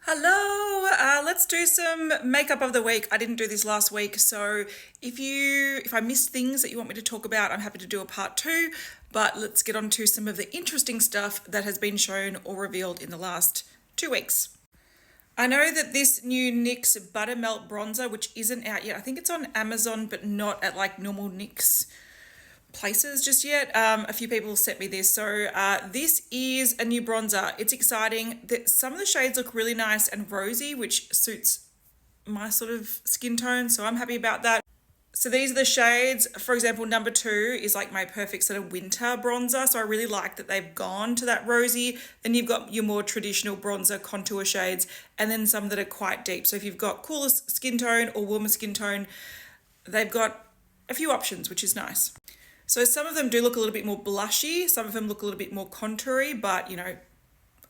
Hello, let's do some makeup of the week. I didn't do this last week, so if I missed things that you want me to talk about, I'm happy to do a part two, but let's get on to some of the interesting stuff that has been shown or revealed in the last 2 weeks. I know that this new NYX Buttermilk Bronzer, which isn't out yet, I think it's on Amazon, but not at like normal NYX places just yet. A few people sent me this. So this is a new bronzer. It's exciting. Some of the shades look really nice and rosy, which suits my sort of skin tone. So I'm happy about that. So these are the shades. For example, number 2 is like my perfect sort of winter bronzer. So I really like that they've gone to that rosy. Then you've got your more traditional bronzer contour shades, and then some that are quite deep. So if you've got cooler skin tone or warmer skin tone, they've got a few options, which is nice. So some of them do look a little bit more blushy, some of them look a little bit more contoury, but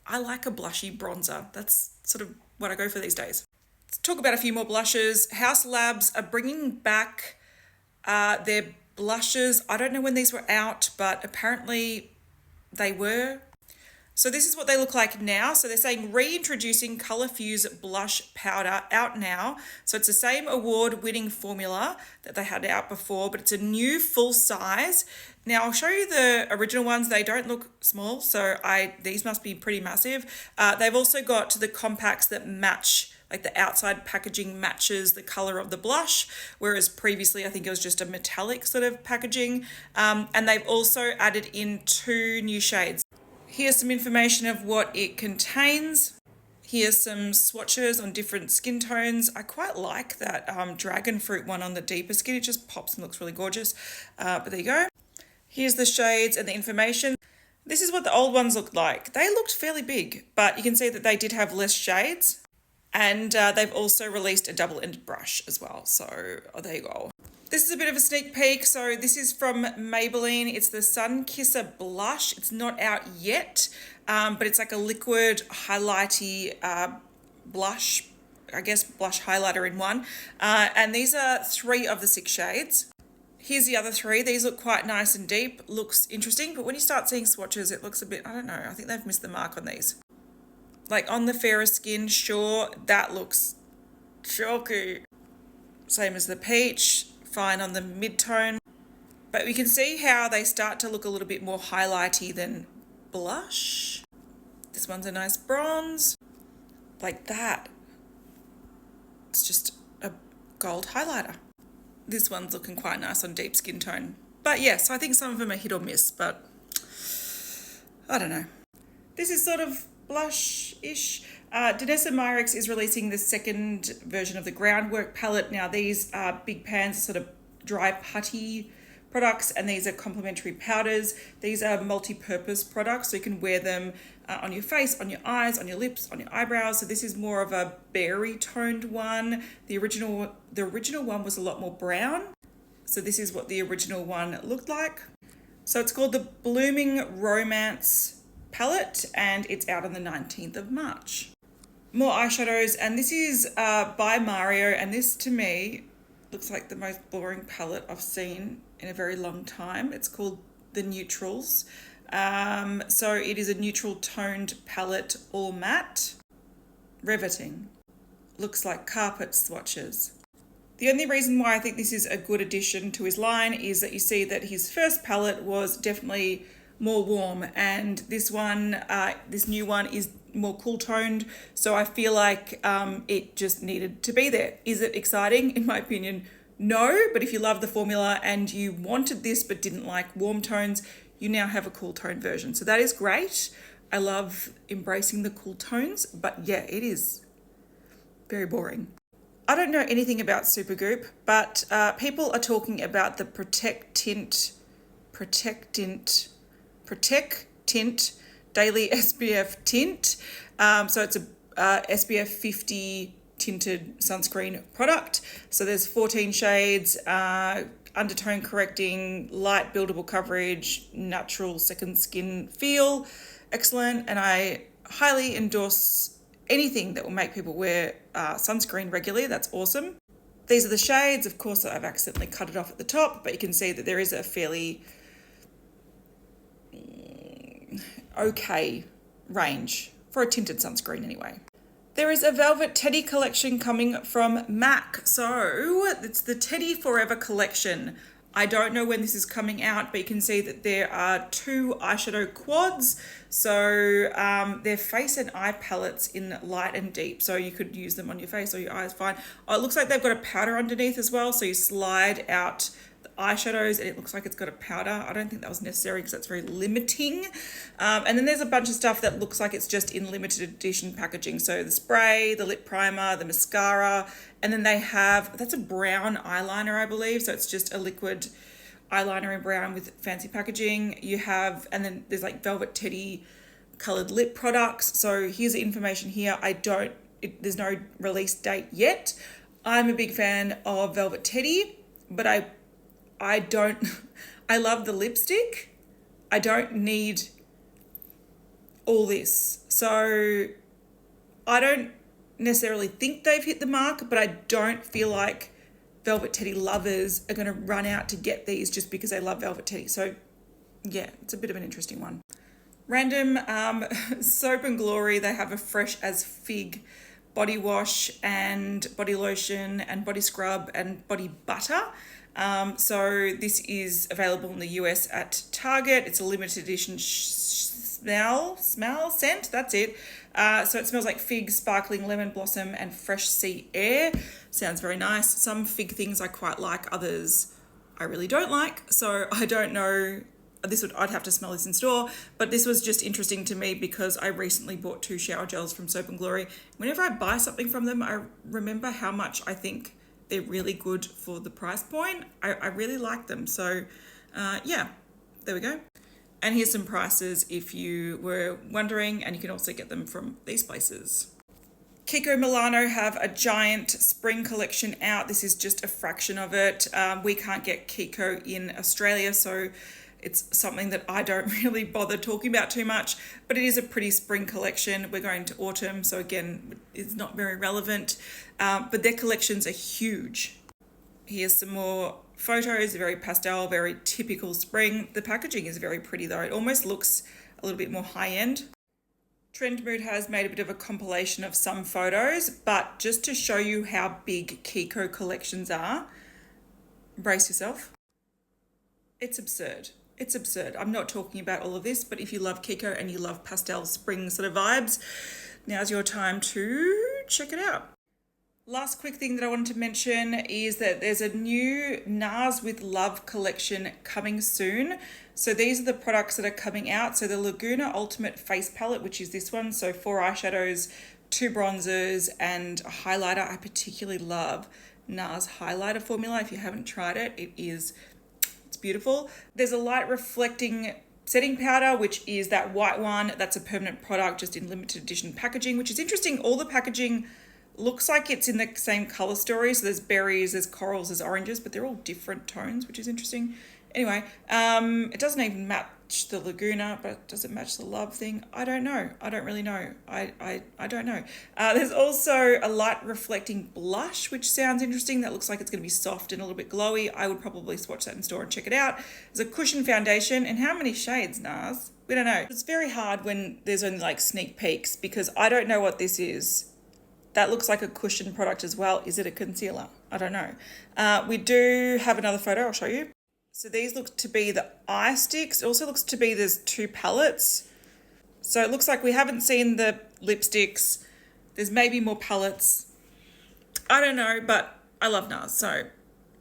I like a blushy bronzer. That's sort of what I go for these days. Let's talk about a few more blushes. Haus Labs are bringing back their blushes. I don't know when these were out, but apparently they were. So this is what they look like now. So they're saying reintroducing Colour Fuse Blush Powder out now. So it's the same award-winning formula that they had out before, but it's a new full size. Now I'll show you the original ones. They don't look small, so these must be pretty massive. They've also got the compacts that match, like the outside packaging matches the color of the blush, whereas previously I think it was just a metallic sort of packaging. And they've also added in 2 new shades. Here's some information of what it contains. Here's some swatches on different skin tones. I quite like that dragon fruit one on the deeper skin. It just pops and looks really gorgeous. But there you go. Here's the shades and the information. This is what the old ones looked like. They looked fairly big, but you can see that they did have less shades. And they've also released a double-ended brush as well. So there you go. This is a bit of a sneak peek. So this is from Maybelline. It's the Sunkisser Blush. It's not out yet, but it's like a liquid highlighty blush, I guess blush highlighter in one. And these are 3 of the 6 shades. Here's the other 3. These look quite nice and deep. Looks interesting, but when you start seeing swatches, it looks a bit, I don't know, I think they've missed the mark on these. Like on the fairer skin, sure, that looks chalky. Same as the peach. Fine on the mid-tone, but we can see how they start to look a little bit more highlighty than blush. This one's a nice bronze, like that. It's just a gold highlighter. This one's looking quite nice on deep skin tone. But yes, I think some of them are hit or miss, but I don't know. This is sort of blush-ish. Danessa Myricks is releasing the second version of the Groundwork palette. Now these are big pans, sort of dry putty products, and these are complementary powders. These are multi-purpose products, so you can wear them on your face, on your eyes, on your lips, on your eyebrows. So this is more of a berry toned one. The original one was a lot more brown. So this is what the original one looked like. So it's called the Blooming Romance palette, and it's out on the 19th of March. More eyeshadows, and this is by Mario, and this to me looks like the most boring palette I've seen in a very long time. It's called the Neutrals. So it is a neutral toned palette, all matte. Riveting. Looks like carpet swatches. The only reason why I think this is a good addition to his line is that you see that his first palette was definitely more warm, and this one, this new one is more cool toned. So I feel like it just needed to be there. Is it exciting? In my opinion, no. But if you love the formula and you wanted this but didn't like warm tones, you now have a cool tone version. So that is great. I love embracing the cool tones, but yeah, it is very boring. I don't know anything about Supergoop, but people are talking about the Protec Tint Daily SPF Tint. So it's a SPF 50 tinted sunscreen product. So there's 14 shades, undertone correcting, light buildable coverage, natural second skin feel. Excellent. And I highly endorse anything that will make people wear sunscreen regularly. That's awesome. These are the shades. Of course, I've accidentally cut it off at the top, but you can see that there is a fairly okay range for a tinted sunscreen anyway. There is a Velvet Teddy collection coming from MAC. So it's the Teddy Forever collection. I don't know when this is coming out, but you can see that there are 2 eyeshadow quads. So they're face and eye palettes in light and deep. So you could use them on your face or your eyes, fine. Oh, it looks like they've got a powder underneath as well. So you slide out the eyeshadows and it looks like it's got a powder. I don't think that was necessary because that's very limiting. And then there's a bunch of stuff that looks like it's just in limited edition packaging. So the spray, the lip primer, the mascara, and then they have, that's a brown eyeliner, I believe. So it's just a liquid eyeliner in brown with fancy packaging. You have, and then there's like Velvet Teddy colored lip products. So here's the information here. There's no release date yet. I'm a big fan of Velvet Teddy, but I don't, I love the lipstick. I don't need all this. So I don't necessarily think they've hit the mark, but I don't feel like Velvet Teddy lovers are going to run out to get these just because they love Velvet Teddy. So yeah, it's a bit of an interesting one. Random Soap and Glory, they have a Fresh as Fig body wash and body lotion and body scrub and body butter. So this is available in the US at Target. It's a limited edition smell scent, that's it. So it smells like fig, sparkling lemon blossom and fresh sea air. Sounds very nice. Some fig things I quite like, others I really don't like. So I don't know, I'd have to smell this in store, but this was just interesting to me because I recently bought 2 shower gels from Soap and Glory. Whenever I buy something from them, I remember how much I think they're really good for the price point. I really like them. So yeah, there we go. And here's some prices if you were wondering, and you can also get them from these places. Kiko Milano have a giant spring collection out. This is just a fraction of it. We can't get Kiko in Australia, so it's something that I don't really bother talking about too much, but it is a pretty spring collection. We're going to autumn, so again, it's not very relevant, but their collections are huge. Here's some more photos, very pastel, very typical spring. The packaging is very pretty though. It almost looks a little bit more high-end. Trend Mood has made a bit of a compilation of some photos, but just to show you how big Kiko collections are, brace yourself. It's absurd. It's absurd. I'm not talking about all of this, but if you love Kiko and you love pastel spring sort of vibes, now's your time to check it out. Last quick thing that I wanted to mention is that there's a new Nars with Love collection coming soon. So these are the products that are coming out. So the Laguna Ultimate Face Palette, which is this one. So 4 eyeshadows, 2 bronzers and a highlighter. I particularly love Nars highlighter formula. If you haven't tried it, it's beautiful. There's a light reflecting setting powder, which is that white one. That's a permanent product, just in limited edition packaging, which is interesting. All the packaging looks like it's in the same color story. So there's berries, there's corals, there's oranges, but they're all different tones, which is interesting. Anyway, it doesn't even match the Laguna, but does it match the Love thing? I don't know. I don't really know. I don't know. There's also a light reflecting blush, which sounds interesting. That looks like it's going to be soft and a little bit glowy. I would probably swatch that in store and check it out. There's a cushion foundation. And how many shades, Nars? We don't know. It's very hard when there's only like sneak peeks because I don't know what this is. That looks like a cushion product as well. Is it a concealer? I don't know. We do have another photo. I'll show you. So these look to be the eye sticks. It also looks to be there's 2 palettes. So it looks like we haven't seen the lipsticks. There's maybe more palettes. I don't know, but I love Nars. So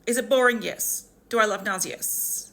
is it boring? Yes. Do I love Nars? Yes.